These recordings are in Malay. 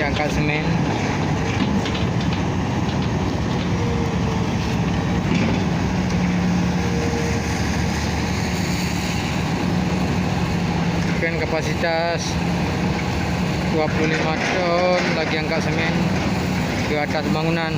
angkat semen. Dengan kapasitas 25 ton lagi angkat semen ke atas bangunan.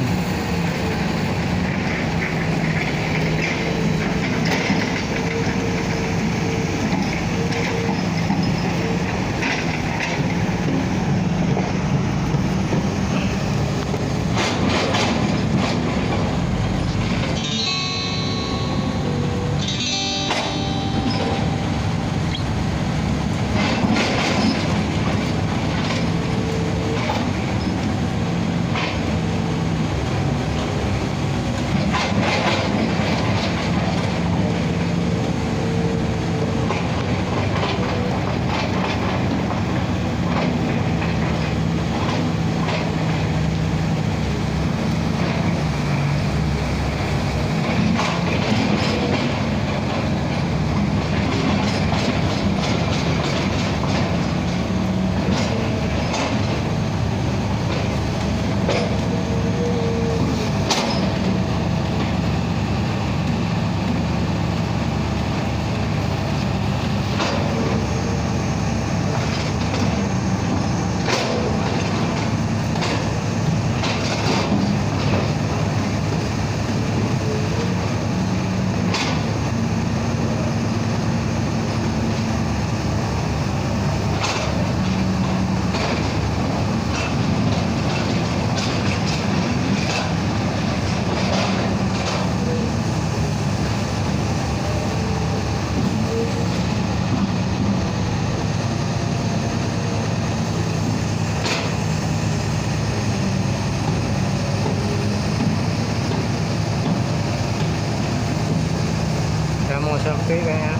Dah mau sampai kayaknya.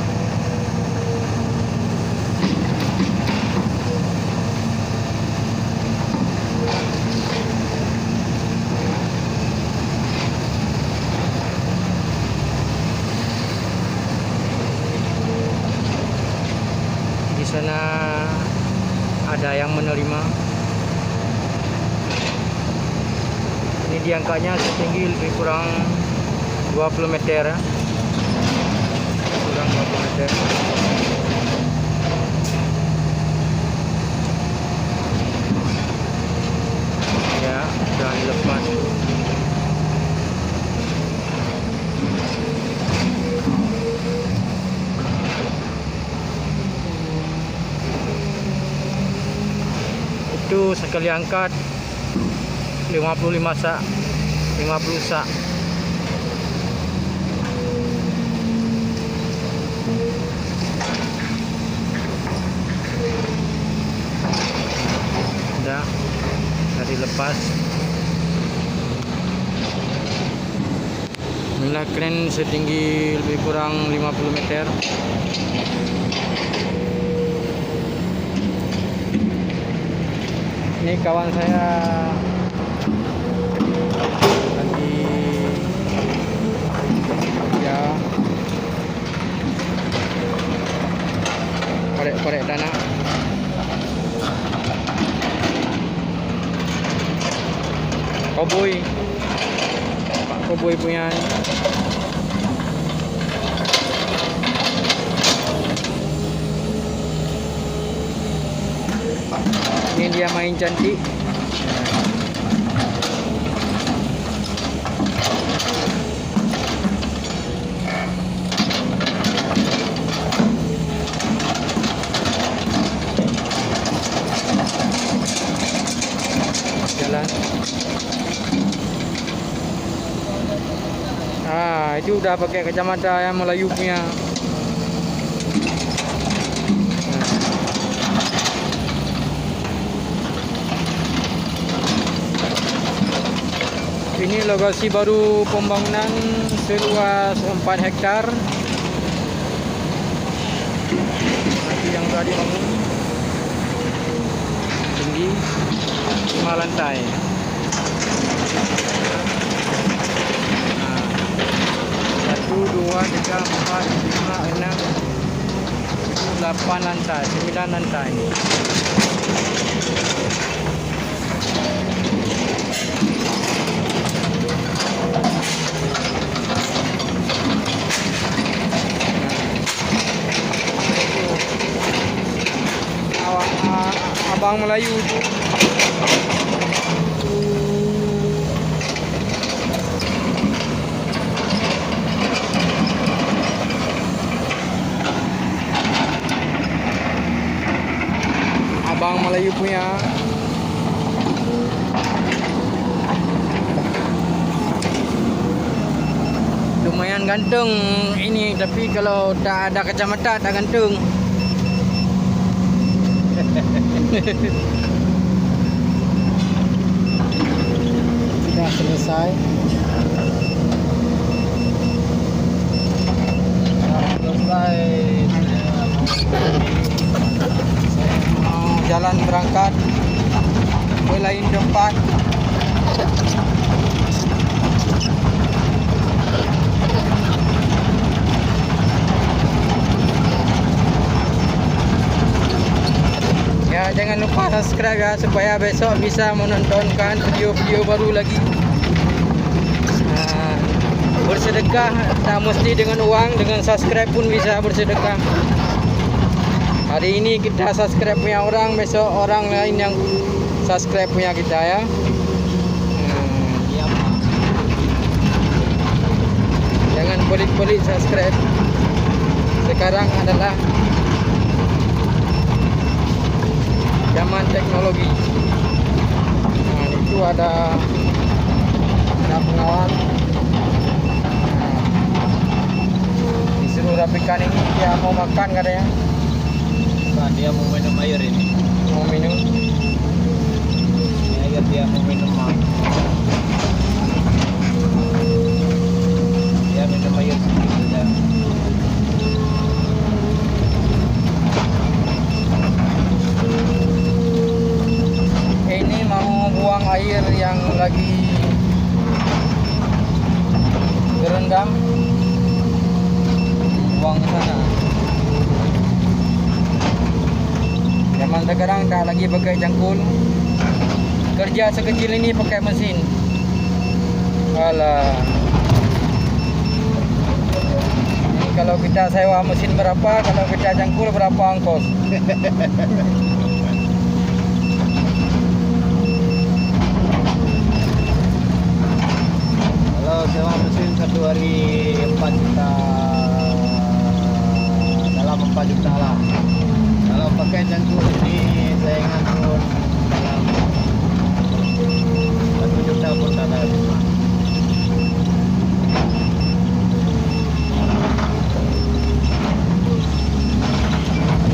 Di sana ada yang menerima. Ini diangkatnya setinggi lebih kurang 20 meter. Kurang 20 meter. Ya, sudah dilepas. Itu sekali angkat 55 sak, 50 sak. Sudah dilepas. Inilah kren setinggi lebih kurang 50 meter. Ini kawan saya lagi ya korek-korek tanah. Koboi, Pak Koboi punya ni. Ini dia main cantik. Jalan. Itu udah pakai kacamata yang Melayu punya. Ini lokasi baru pembangunan seluas 4 hektar. Nanti yang sudah dibangun tinggi 5 lantai. 1, 2, 3, 4, 5, 6, 8 lantai, 9 lantai. abang Melayu tu. Abang Melayu punya. Lumayan ganteng ini, tapi kalau tak ada kacamata tak ganteng. Sudah selesai. Mau jalan berangkat ke lain tempat. Ya, jangan lupa subscribe ya, supaya besok bisa menontonkan video-video baru lagi. Bersedekah tak mesti dengan uang, dengan subscribe pun bisa bersedekah. Hari ini kita subscribe punya orang, besok orang lain yang subscribe punya kita ya. Jangan pelit-pelit subscribe. Sekarang adalah zaman teknologi. Itu ada pengawal. Disuruh rapikan ini, dia mau makan katanya. Nah, dia mau minum air ini. Mau minum. Air dia mau minum air. Dia minum air sedikit saja. Ini mau buang air yang lagi terendam, buang ke sana. Zaman sekarang tak lagi pakai cangkul. Kerja sekecil ini pakai mesin. Alah. Ini kalau kita sewa mesin berapa, kalau kita cangkul berapa ongkos? Kalau sewa mesin 1 hari 4 juta, dalam 4 juta lah. Kalau pakai cangkul ini saya ngangkut dalam 1 juta pun tak ada habis.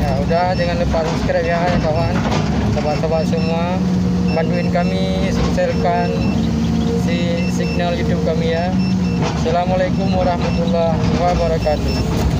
Ya udah, jangan lupa subscribe ya kawan, sahabat-sahabat semua. Bantuin kami sukseskan si signal YouTube kami ya. Assalamualaikum warahmatullahi wabarakatuh.